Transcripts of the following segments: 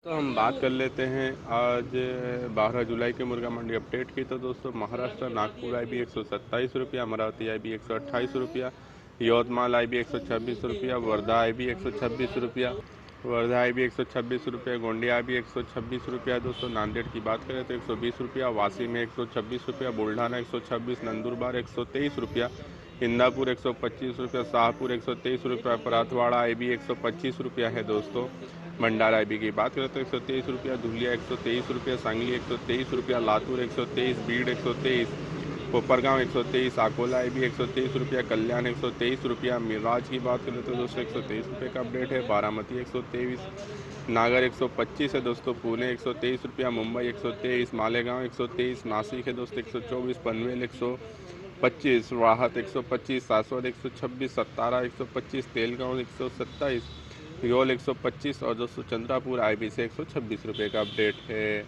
तो हम बात कर लेते हैं आज 12 जुलाई के मुर्गा मंडी अपडेट की। तो दोस्तों, महाराष्ट्र नागपुर IB 127 रुपया, अमरावती IB 128 रुपया, यवतमाल IB 126 रुपया, वर्धा IB 126 रुपया, वर्धा IB 126 रुपया, गोंदिया IB 126 रुपया। दोस्तों, नांदेड़ की बात करें तो 120 रुपया, वासी में 126 रुपया, बुल्ढाना 126, नंदुरबार 123 रुपया, इंदापुर 125 रुपया, शाहपुर 123 रुपया, पराथवाड़ा IB 125 रुपया है दोस्तों। भंडारा IB की बात करें तो 123 रुपया, धुलिया 123 रुपया, सांगली 123 रुपया, लातूर 123, भीड़ 123, कोपरगांव 123, अकोला IB 123 रुपया, कल्याण 123 रुपया। मिराज की बात करें तो दोस्तों 123 रुपये का अपडेट है। बारामती 123, नागर 125 है दोस्तों, पुणे 123 रुपया, मुंबई 123, मालेगांव 123, नासिक है दोस्तों 124, पनवेल 125, राहत 125, सासवद 126, सत्तारा 125, तेलगांव 127, योल 125 और दोस्तों चंद्रापुर IB से 126 रुपये का अपडेट है।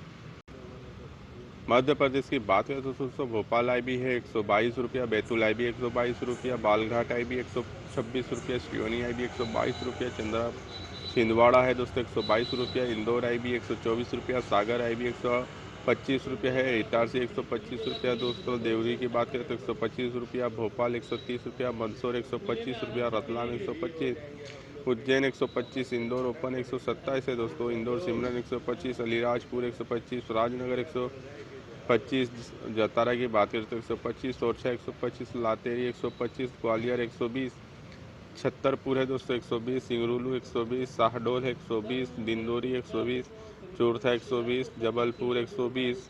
मध्य प्रदेश की बात करें तो दोस्तों भोपाल IB है 122 रुपया, बैतूल IB 122 रुपया, बालघाट IB 126 रुपया, सिवनी IB 122 रुपया, छिंदवाड़ा है दोस्तों 122 रुपया, इंदौर IB 124 रुपया, सागर IB 125 रुपया है, इटारसी 125 रुपया। दोस्तों, देवरी की बात करें तो 125 रुपया, भोपाल 130 रुपया, मंदसौर 125 रुपया, रतलाम 125, उज्जैन 125, इंदौर ओपन 127 है दोस्तों, इंदौर सिमरन 125, अलीराजपुर 125, राजनगर 125, जतारा की बात करें तो 125, तोरछा 125, लातेरी 125, ग्वालियर 120, छतरपुर है दोस्तों 120, सिंगरूलू 120, शाहडोल है 120, दिंदोरी 120, चोरथा 120, जबलपुर 120,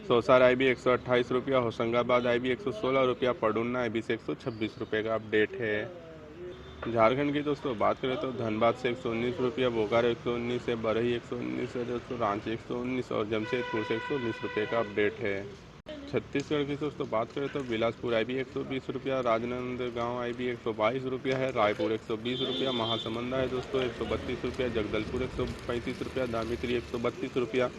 सौसार IB 128 रुपया, होशंगाबाद IB 116 रुपया, पडुन्ना IB से 126 रुपये का अपडेट है। झारखंड की दोस्तों बात करें तो धनबाद से 119 रुपया, बोकारो 119 है, बरही 119 है दोस्तों, रांची 119 और जमशेदपुर से 119 रुपये का अपडेट है। छत्तीसगढ़ की दोस्तों बात करें तो बिलासपुर IB 120 रुपया, राजनांदगांव IB 122 रुपया है, रायपुर 120 रुपया, महासमुंदा है दोस्तों 132 रुपया, जगदलपुर 135 रुपया, धामित्री 132 रुपया,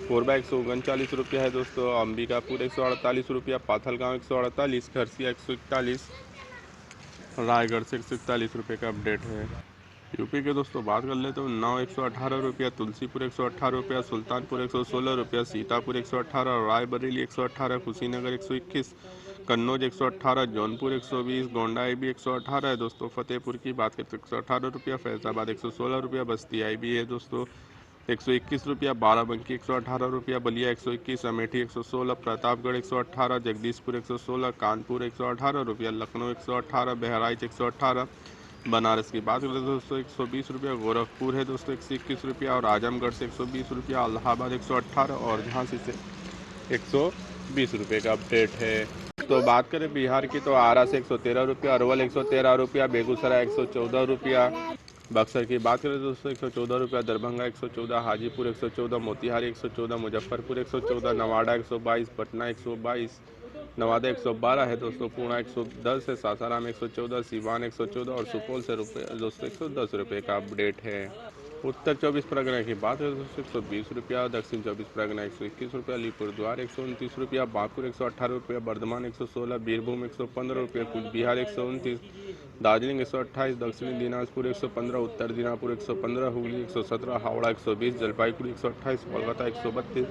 कोरबा 139 रुपया है दोस्तों, अंबिकापुर 148 रुपया, पाथलगांव 148, खरसिया 141, रायगढ़ से 141 रुपये का अपडेट है। यूपी के दोस्तों बात कर ले तो उन्नाव 118 रुपया, तुलसीपुर 118 रुपया, सुल्तानपुर 116 रुपया, सीतापुर 118, रायबरेली 118, कुशीनगर 121, कन्नौज 118, जौनपुर 120, गोंडा IB 118 है दोस्तों, फतेहपुर की बात करें तो 118 रुपया, फैजाबाद 116 रुपया, बस्ती IB है दोस्तों 121 रुपया, बाराबंकी 118 रुपया, बलिया 121, अमेठी 116, प्रतापगढ़ 118, जगदीशपुर 116, कानपुर 118 रुपया, लखनऊ 118, बहराइच 118, बनारस की बात करें तो दोस्तों 120 रुपया, गोरखपुर है दोस्तों 121 रुपया और आजमगढ़ से 120 रुपया, इलाहाबाद 118 और झांसी से 120 रुपये का अपडेट है। तो बात करें बिहार की तो आरा से 113 रुपया, अरवल 113 रुपया, बेगूसराय 114 रुपया, बक्सर की बात करें तो दोस्तों 114 रुपया, दरभंगा 114, हाजीपुर 114, मोतिहारी 114, मुजफ्फरपुर 114, नवादा 122, पटना 122, नवादा 112 है दोस्तों, पूर्णा 110 है, सासाराम 114, सिवान 114 और सुपौल से दोस्तों 110 रुपये का अपडेट है। उत्तर 24 परगना की बात करें तो 120 रुपया, दक्षिण 24 परगना 121 रुपया, अलीपुरद्वार 129 रुपया, बांकुर 118 रुपया, बर्धमान 116, बीरभूम 115 रुपया, कूचबिहार 129, दार्जिलिंग 128, दक्षिणी दिनाजपुर 115, उत्तर दिनाजपुर 115, हुगली 117, हावड़ा 120, जलपाईगुड़ी 128, कोलकाता 132,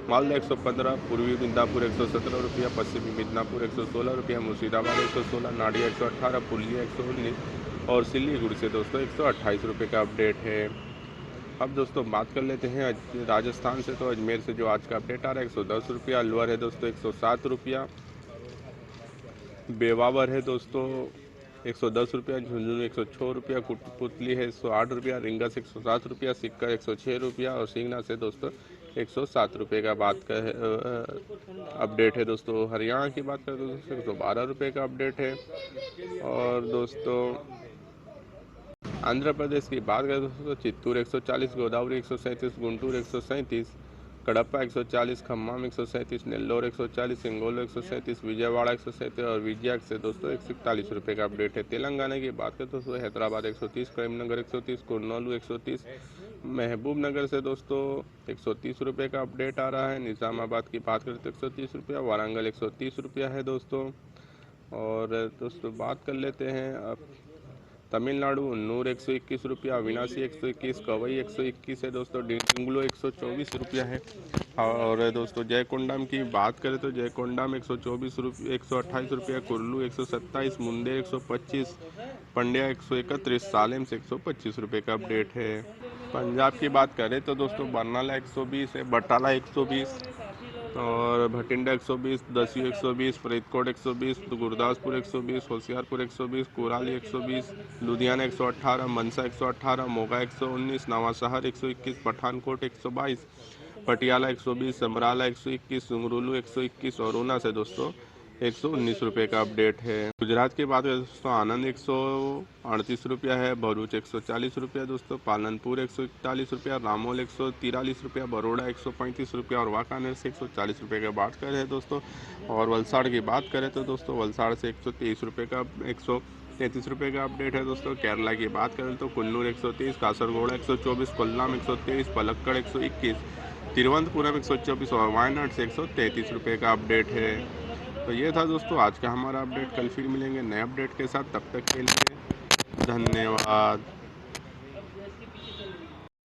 मालदा 115, पूर्वी मिदनापुर 117 रुपया, पश्चिमी मिदनापुर 116 रुपया, मुर्शिदाबाद 116, नाडिया 118, पुरलिया 119 और सिलीगुड़ी से दोस्तों 128 रुपये का अपडेट है। अब दोस्तों बात कर लेते हैं राजस्थान से। तो अजमेर से जो आज का अपडेट आ रहा है 110 रुपया, अलवर है दोस्तों 107 रुपया, बेवावर है दोस्तों 110 रुपया, झुंझुनू 106 रुपया, पुतली है 108 रुपया, रींगस 107 रुपया, सिक्कर 106 रुपया और सिंगना से दोस्तों 107 रुपये का बात का अपडेट है दोस्तों। हरियाणा की बात करें तो दोस्तों 112 रुपये का अपडेट है। और दोस्तों आंध्र प्रदेश की बात करें दोस्तों चित्तूर 140, गोदावरी 137, गुंटूर 137, कड़प्पा 140, खम्मम 137, नेल्लोर 140, सिंगोलो 137, विजयवाड़ा 137 और विजयक से दोस्तों 141 रुपये का अपडेट है। तेलंगाना की बात करें तो दोस्तों हैदराबाद 130, करीमनगर 130, कुर्नूल 130, महबूब नगर से दोस्तों 130 रुपये का अपडेट आ रहा है। निज़ामाबाद की बात करें तो 130 रुपया, वारंगल 130 रुपया है दोस्तों। और दोस्तों बात कर लेते हैं अब तमिलनाडु नूर 121 रुपया, अविनाशी 121, कवई 121 है दोस्तों, डिंगलो 124 रुपया है। और दोस्तों जयकोंडाम की बात करें तो जयकोंडाम 124 रुपये 128 रुपया, कुर्लू 127, मुंडेर 125, पंड्या 131, सालेम से 125 रुपये का अपडेट है। पंजाब की बात करें तो दोस्तों बरनाला 120 है, बटाला 120 और भटिंडा 120, दसियो 120, फरीदकोट 120, गुरदासपुर 120, होशियारपुर 120, कुराली 120, लुधियाना 118, मनसा 118, मोगा 119, नवांशहर 121, पठानकोट 122, पटियाला 120, समराला 121, संगरूलू 121 और ऊना से दोस्तों 119 रुपये का अपडेट है। गुजरात की बात करें दोस्तों आनंद 138 रुपया है, भरूच 140 रुपया दोस्तों, पालनपुर 141 रुपया, रामोल 143 रुपया, बड़ौदा 135 रुपया और वाकानेर से 140 रुपये की बात करें दोस्तों। और वलसाड़ की बात करें तो दोस्तों वलसाड़ से 123 रुपये का 133 रुपये का अपडेट है दोस्तों। केरला की बात करें तो कुन्नूर 130, कासरगोड़ा 124, कोल्लाम 123, पलक्कड़ 121, तिरुवनंतपुरम 124 और वायनाड से 133 रुपये का अपडेट है। तो ये था दोस्तों आज का हमारा अपडेट। कल फिर मिलेंगे नए अपडेट के साथ, तब तक के लिए धन्यवाद।